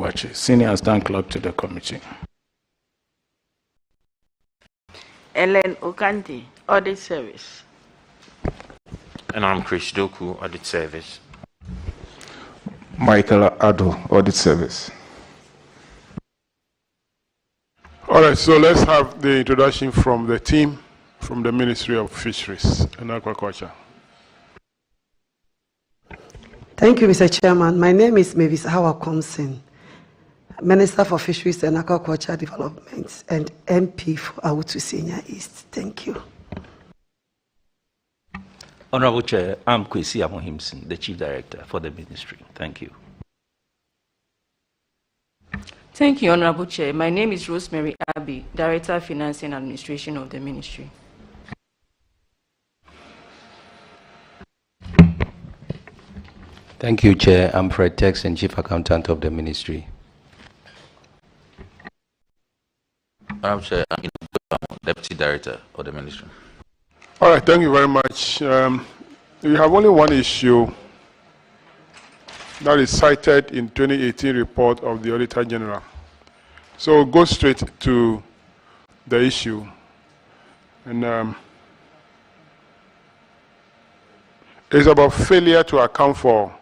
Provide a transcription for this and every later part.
Abuachi, Senior Assistant Clerk to the committee. Ellen Okanti, Audit Service. And I'm Chris Doku, Audit Service. Michael Ado, Audit Service. All right, so let's have the introduction from the team from the Ministry of Fisheries and Aquaculture. Thank you, Mr. Chairman. My name is Mavis Hawa Komsen, Minister for Fisheries and Aquaculture Development and MP for Awutu Senior East. Thank you. Honorable Chair, I'm Kwesi Amohimson, the Chief Director for the Ministry. Thank you. Thank you, Honorable Chair. My name is Rosemary Abbey, Director of Finance and Administration of the Ministry. Thank you, Chair. I'm Fred Tex and Chief Accountant of the Ministry. I'm Chair, I'm Deputy Director of the Ministry. All right, thank you very much. We have only one issue that is cited in 2018 report of the Auditor General. So we'll go straight to the issue. And it's about failure to account for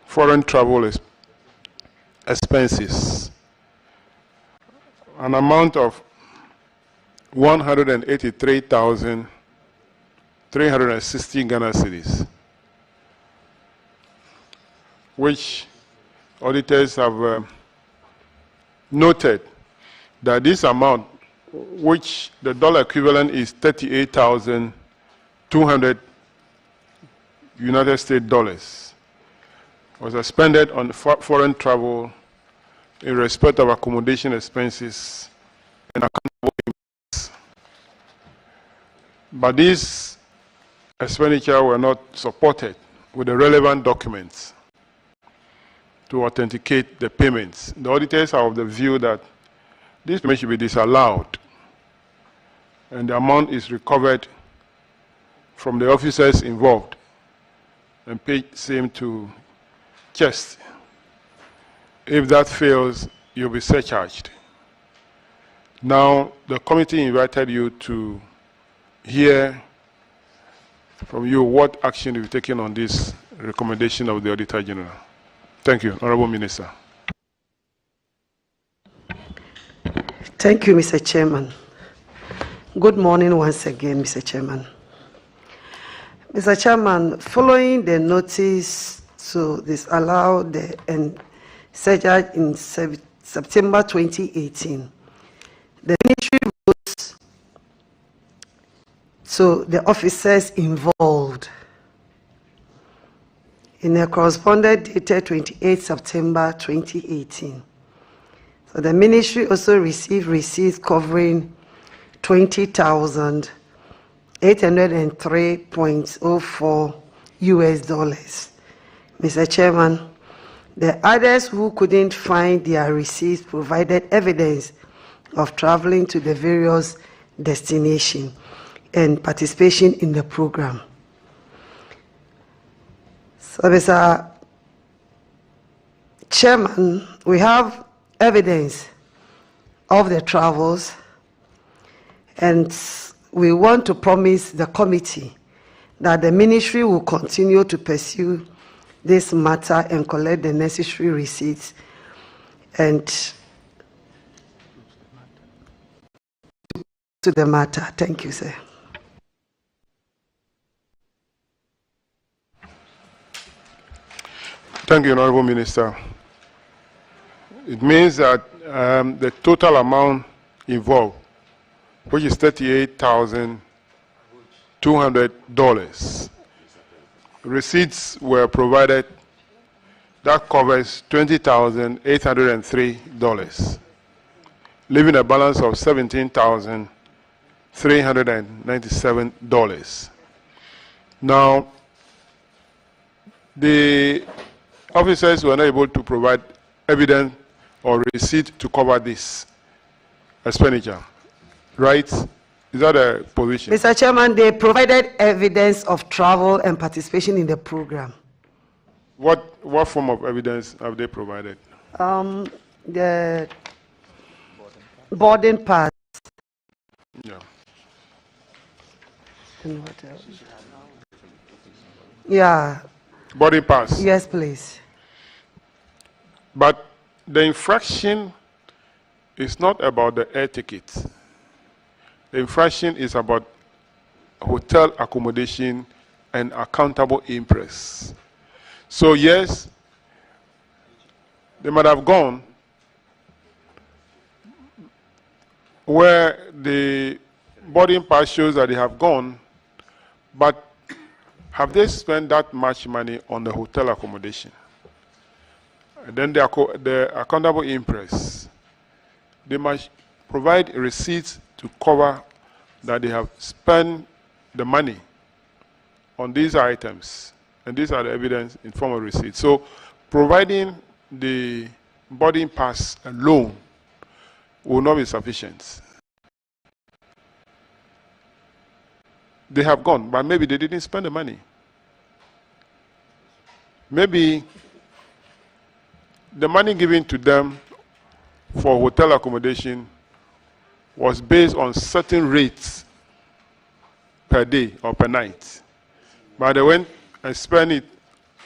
foreign travel expenses. An amount of 183,360 Ghana cedis, which auditors have noted that this amount, which the dollar equivalent is 38,200 United States dollars, was expended on foreign travel in respect of accommodation expenses and accountable payments. But these expenditures were not supported with the relevant documents to authenticate the payments. The auditors are of the view that this payment should be disallowed and the amount is recovered from the officers involved and paid same to chest. If that fails, you'll be surcharged. Now, the committee invited you to hear from you what action you've taken on this recommendation of the Auditor General. Thank you, Honorable Minister. Thank you, Mr. Chairman. Good morning once again, Mr. Chairman. Mr. Chairman, following the notice to disallow the surcharge in September 2018, the ministry wrote to the officers involved in a correspondence dated 28 September 2018. So the ministry also received receipts covering 20,803.04 US dollars. Mr. Chairman, the others who couldn't find their receipts provided evidence of traveling to the various destinations and participation in the program. So, Mr. Chairman, we have evidence of the travels, and we want to promise the committee that the ministry will continue to pursue this matter and collect the necessary receipts and to the matter. Thank you, sir. Thank you, Honorable Minister. It means that the total amount involved, which is $38,200, receipts were provided that covers $20,803, leaving a balance of $17,397. Now, the officers were not able to provide evidence or receipt to cover this expenditure, right? Is that a position? Mr. Chairman, they provided evidence of travel and participation in the program. What form of evidence have they provided? The boarding pass. Yeah. And what else? Yeah. Boarding pass. Yes, please. But the infraction is not about the air ticket. The infraction is about hotel accommodation and accountable interest. So yes, they might have gone where the boarding pass shows that they have gone, but have they spent that much money on the hotel accommodation? And then the accountable interest, they must provide receipts to cover that they have spent the money on these items. And these are the evidence in form of receipts. So providing the boarding pass alone will not be sufficient. They have gone, but maybe they didn't spend the money. Maybe the money given to them for hotel accommodation was based on certain rates per day or per night. But they went and spent it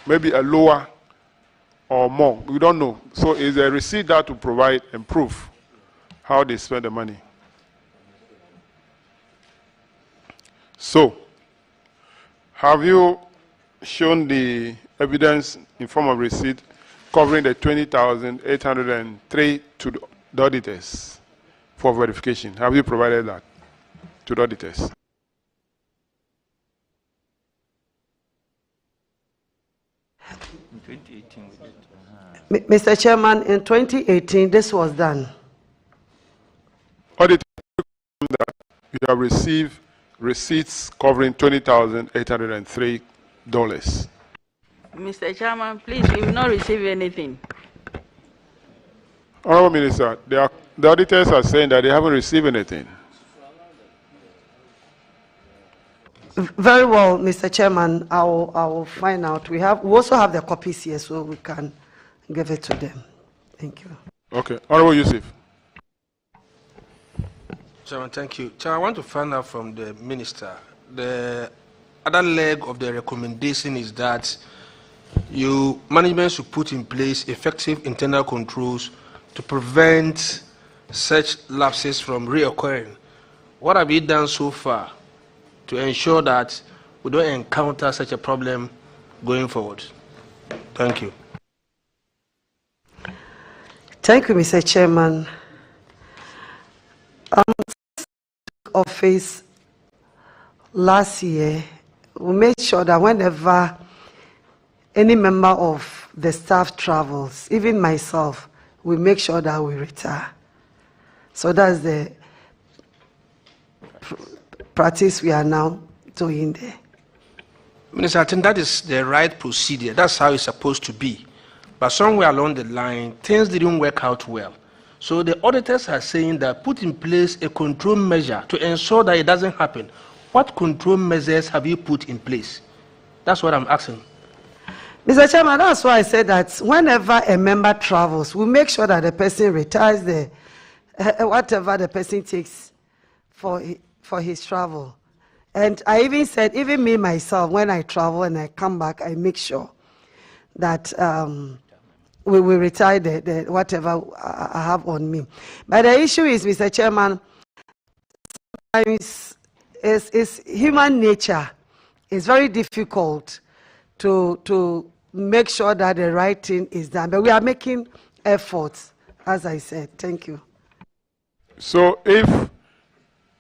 maybe a lower or more. We don't know. So is a receipt that to provide and proof how they spend the money. So, have you shown the evidence in form of receipt covering the 20,803 to the auditors for verification? Have you provided that to the auditors? In 2018, we did. Mr. Chairman, in 2018, this was done. Auditor, that you have received receipts covering $20,803. Mr. Chairman, please, we will not receive anything. Honorable Minister, the auditors are saying that they haven't received anything. Very well, Mr. Chairman. I will find out. We also have the copies here, so we can give it to them. Thank you. Okay. Honorable Yusuf. Chairman, thank you. Chairman, I want to find out from the minister. The other leg of the recommendation is that management should put in place effective internal controls to prevent such lapses from reoccurring. What have you done so far to ensure that we don't encounter such a problem going forward? Thank you. Thank you, Mr. Chairman. Office last year, we made sure that whenever any member of the staff travels, even myself, we make sure that we retire. So that's the practice we are now doing there. Minister, I think that is the right procedure. That's how it's supposed to be. But somewhere along the line, things didn't work out well. So the auditors are saying that put in place a control measure to ensure that it doesn't happen. What control measures have you put in place? That's what I'm asking. Mr. Chairman, that's why I said that whenever a member travels, we make sure that the person retires whatever the person takes for his travel. And I even said, even me myself, when I travel and I come back, I make sure that we will retire the whatever I have on me. But the issue is, Mr. Chairman, sometimes it's human nature. It's very difficult to make sure that the right thing is done. But we are making efforts, as I said. Thank you. So if,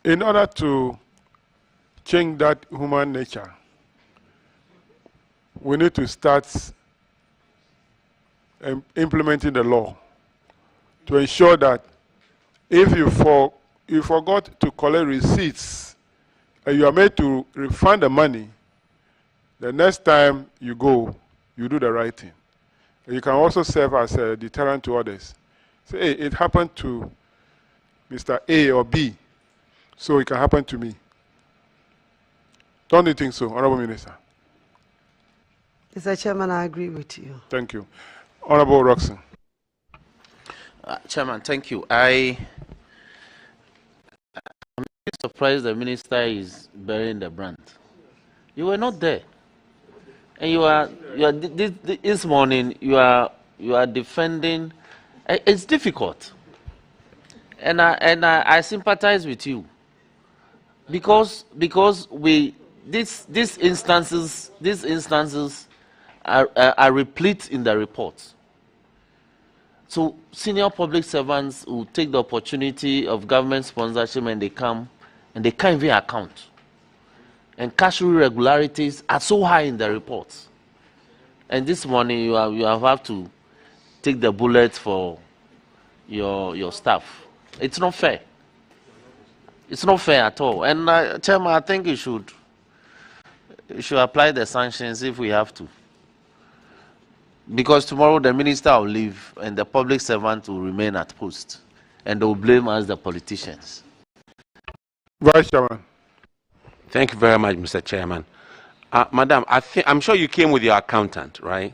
in order to change that human nature, we need to start implementing the law to ensure that if you forgot to collect receipts and you are made to refund the money, the next time you go, you do the right thing. You can also serve as a deterrent to others. Say, hey, it happened to Mr. A or B, so it can happen to me. Don't you think so, Honorable Minister? Mr. Chairman, I agree with you. Thank you. Honorable Roxanne. Chairman, thank you. I'm surprised the minister is bearing the brunt. You were not there, and you are this morning. You are defending. It's difficult, and I sympathize with you because these instances are replete in the reports. So senior public servants who take the opportunity of government sponsorship and they come and they can't even account. And cash irregularities are so high in the reports. And this morning you have to take the bullet for your staff. It's not fair. It's not fair at all. And Chairman, I think you should apply the sanctions if we have to. Because tomorrow the minister will leave and the public servant will remain at post. And they will blame us, the politicians. Vice Chairman. Thank you very much, Mr. Chairman. Madam, I'm sure you came with your accountant, right?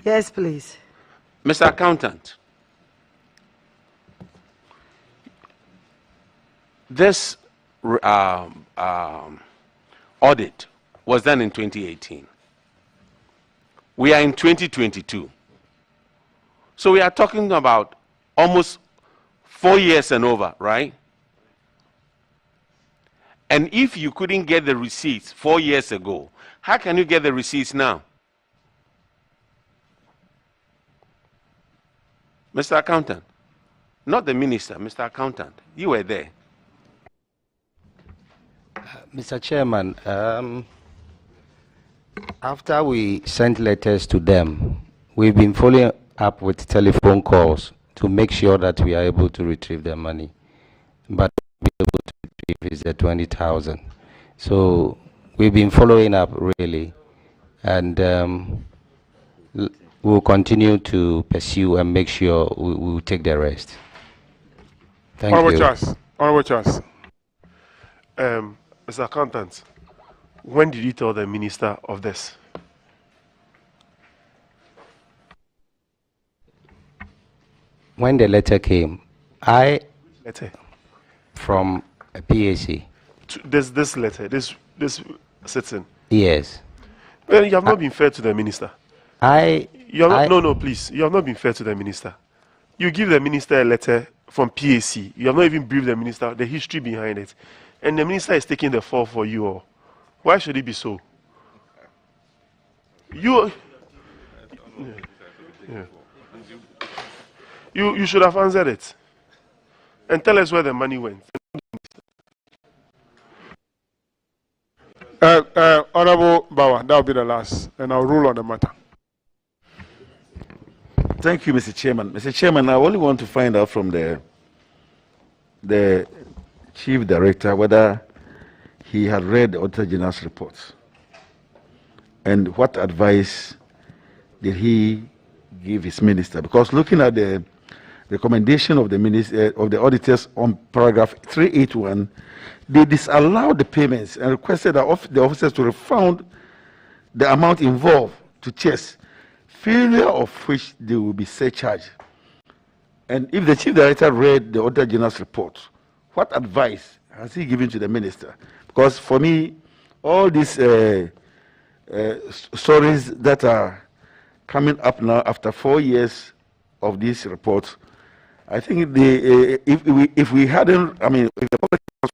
Yes, please. Mr. Accountant, this audit was done in 2018. We are in 2022. So we are talking about almost 4 years and over, right? And if you couldn't get the receipts 4 years ago, how can you get the receipts now? Mr. Accountant, not the minister, Mr. Accountant, you were there. Mr. Chairman, after we sent letters to them, we've been following up with telephone calls to make sure that we are able to retrieve the money. But we are able to retrieve is the 20,000. So we've been following up really, and we'll continue to pursue and make sure we will take the rest. Thank you. Honorable Charles. Mr. Accountant, when did you tell the minister of this? When the letter came, Letter? From a PAC. This letter, this sitting? Yes. Well, you have not been fair to the minister. No, please. You have not been fair to the minister. You give the minister a letter from PAC. You have not even briefed the minister, the history behind it. And the minister is taking the fall for you all. Why should it be so? You should have answered it. And tell us where the money went. Honorable Bawa, that will be the last, and I'll rule on the matter. Thank you, Mr. Chairman. Mr. Chairman, I only want to find out from the Chief Director whether he had read the Auditor General's reports and what advice did he give his minister. Because looking at the recommendation of the auditors on paragraph 381, they disallowed the payments and requested the officers to refund the amount involved to chase, failure of which they will be surcharged. And if the Chief Director read the Auditor General's report, what advice has he given to the minister? Because for me, all these stories that are coming up now after 4 years of these reports, I think if we hadn't, if the public was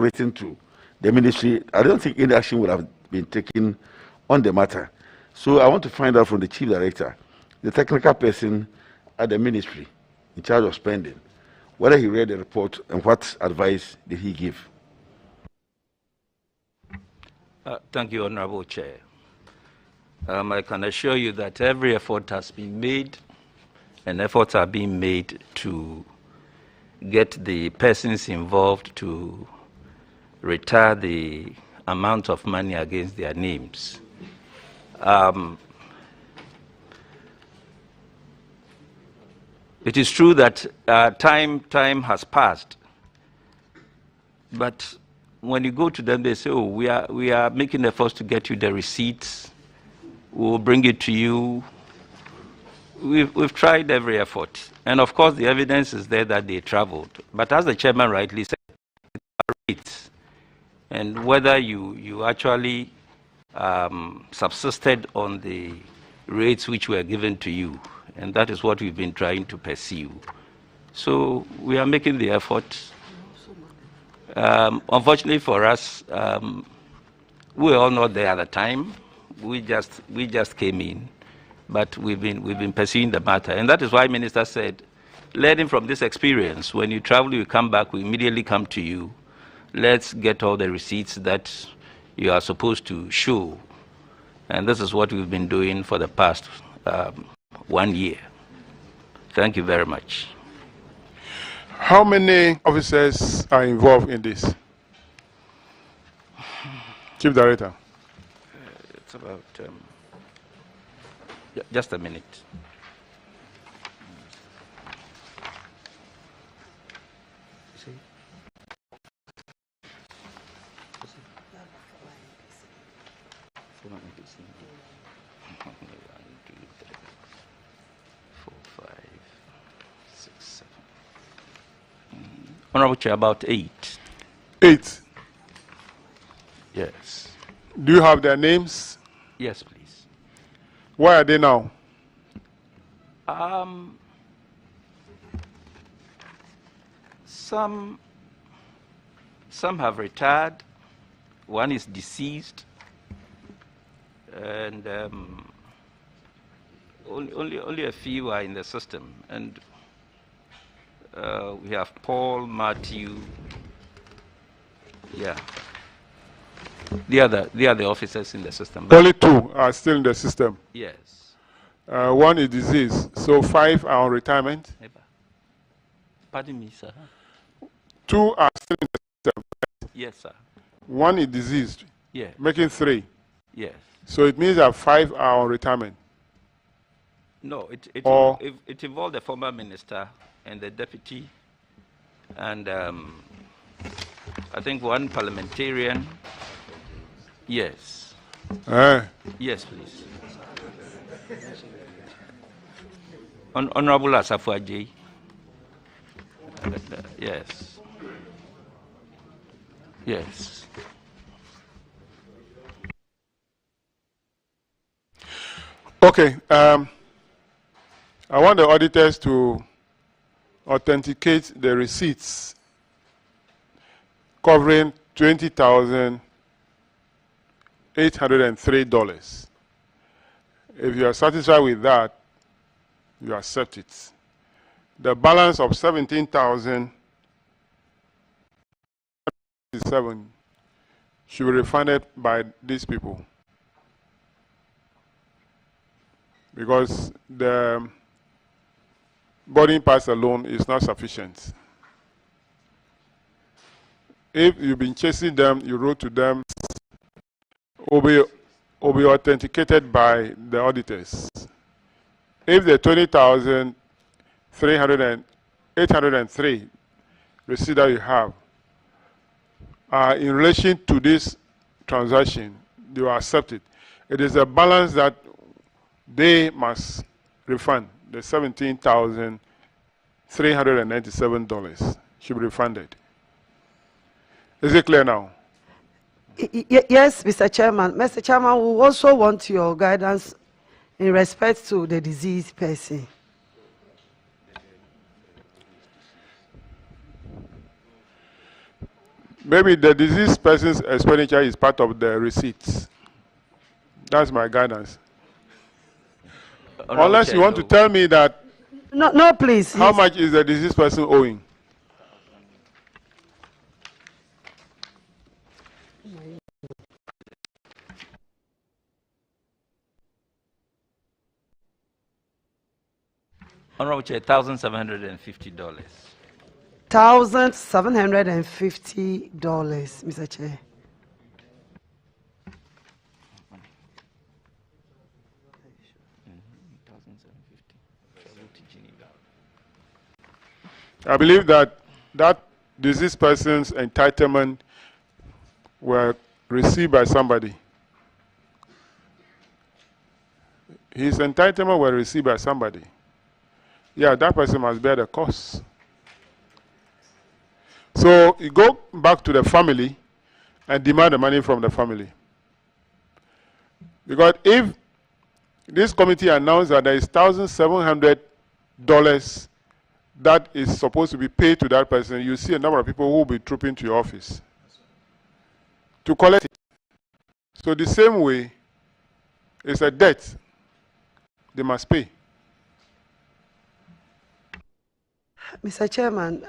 written to the ministry, I don't think any action would have been taken on the matter. So I want to find out from the Chief Director, the technical person at the ministry in charge of spending, whether he read the report and what advice did he give. Thank you, Honorable Chair. I can assure you that every effort has been made, and efforts are being made to get the persons involved to retire the amount of money against their names. It is true that time has passed, but when you go to them, they say, "Oh, we are making efforts to get you the receipts. We'll bring it to you." We've tried every effort. And of course, the evidence is there that they traveled. But as the chairman rightly said, it's a rate. And whether you actually subsisted on the rates which were given to you. And that is what we've been trying to pursue. So we are making the effort. Unfortunately for us, we were all not there at the time. We just came in. But we've been pursuing the matter. And that is why Minister said, learning from this experience, when you travel, you come back, we immediately come to you. Let's get all the receipts that you are supposed to show. And this is what we've been doing for the past 1 year. Thank you very much. How many officers are involved in this? Chief Director. It's about... just a minute. See? 4, 5, 6, 7. Honorable Chair, about 8. 8? Yes. Do you have their names? Yes, please. Where are they now? Some have retired. One is deceased, and only a few are in the system. And we have Paul, Matthew. Yeah. They are the officers in the system. Only 2 are still in the system. Yes. 1 is deceased, so 5 are on retirement. Pardon me, sir. 2 are still in the system. Yes, sir. 1 is deceased. Yeah. Making 3. Yes. So it means that 5 are on retirement. No, it involved the former minister and the deputy, and I think 1 parliamentarian. Yes. Yes, please. Honorable Asafo Ajay. Yes. Yes. Okay. I want the auditors to authenticate the receipts covering $20,803. If you are satisfied with that, you accept it. The balance of $17,067 should be refunded by these people, because the boarding pass alone is not sufficient. If you've been chasing them, you wrote to them, will be authenticated by the auditors. If the 20,803 receipt that you have are in relation to this transaction, you accept it. It is a balance that they must refund. The $17,397 should be refunded. Is it clear now? Yes, Mr. Chairman. Mr. Chairman, we also want your guidance in respect to the deceased person. Maybe the deceased person's expenditure is part of the receipts. That's my guidance. Unless you want to tell me that. No, please. How much is the deceased person owing? Honorable Chair, $1,750. $1,750, Mr. Chair. I believe that deceased person's entitlement were received by somebody. his entitlement were received by somebody, yeah, that person must bear the cost. So you go back to the family and demand the money from the family. Because if this committee announced that there is $1,700 that is supposed to be paid to that person, you see a number of people who will be trooping to your office to collect it. So the same way, it's a debt they must pay. Mr. Chairman,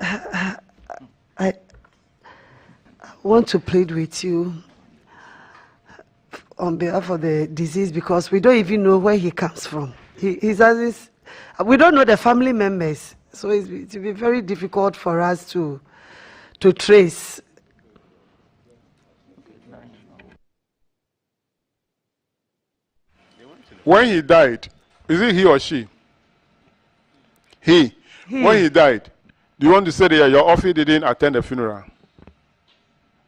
I want to plead with you on behalf of the deceased because we don't even know where he comes from. We don't know the family members, so it will be very difficult for us to trace. When he died, is it he or she? He. When he died, do you want to say that your office didn't attend the funeral?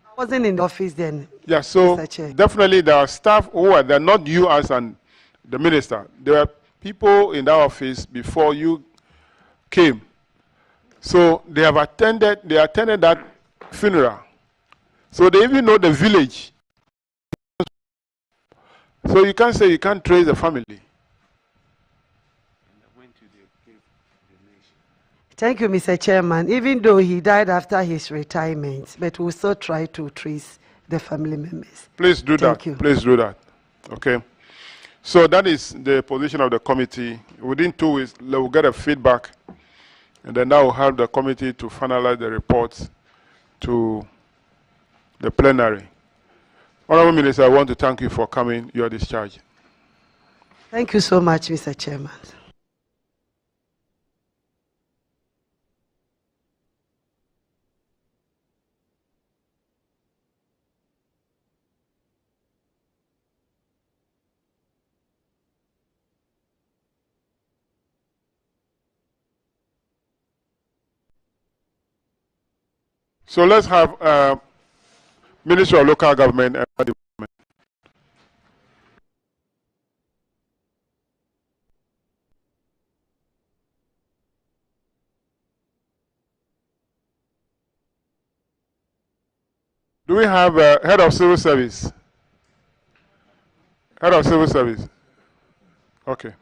I wasn't in the office then. Yeah, so definitely there are staff who are there, not you as the minister. There were people in that office before you came. So they attended that funeral. So they even know the village. So you can't say you can't trace the family. Thank you, Mr. Chairman. Even though he died after his retirement, but we'll still try to trace the family members. Please do that. Thank you. Please do that. Okay. So that is the position of the committee. Within 2 weeks, we'll get a feedback, and then that will help the committee to finalize the reports to the plenary. Honorable Minister, I want to thank you for coming. You are discharged. Thank you so much, Mr. Chairman. So let's have Ministry of Local Government and Development. Do we have Head of Civil Service? Head of Civil Service. Okay.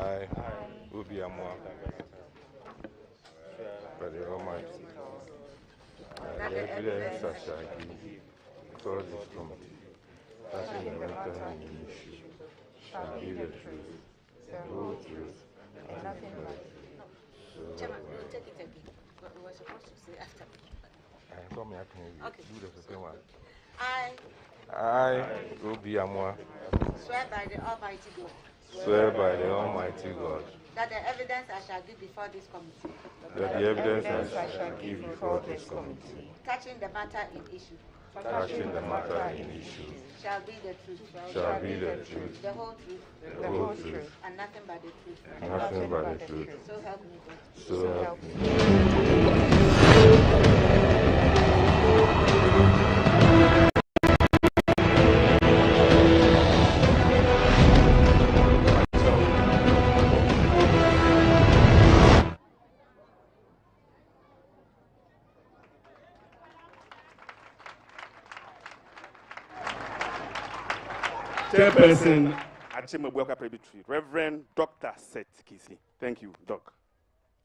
I will be Amwa by the Almighty. And the evidence I shall give before this committee, touching the matter in issue, shall be the truth, the whole truth, and nothing but the truth. Chairman, we'll take it again. We were supposed to say after. I told me I can do the second one. I, Obi Amwa, swear by the Almighty God. Swear by the Almighty God. That the evidence I shall give before this committee. That the evidence I shall give before this committee. Touching the matter in issue. Touching the matter in issue. Shall be the truth. Shall be the truth. The whole truth. The whole truth. And nothing but the truth. Nothing but the truth. So help me God. So help me. Chairperson, Achimabwaka Presbytery, Reverend Dr. Seth Kisi. Thank you, Doc.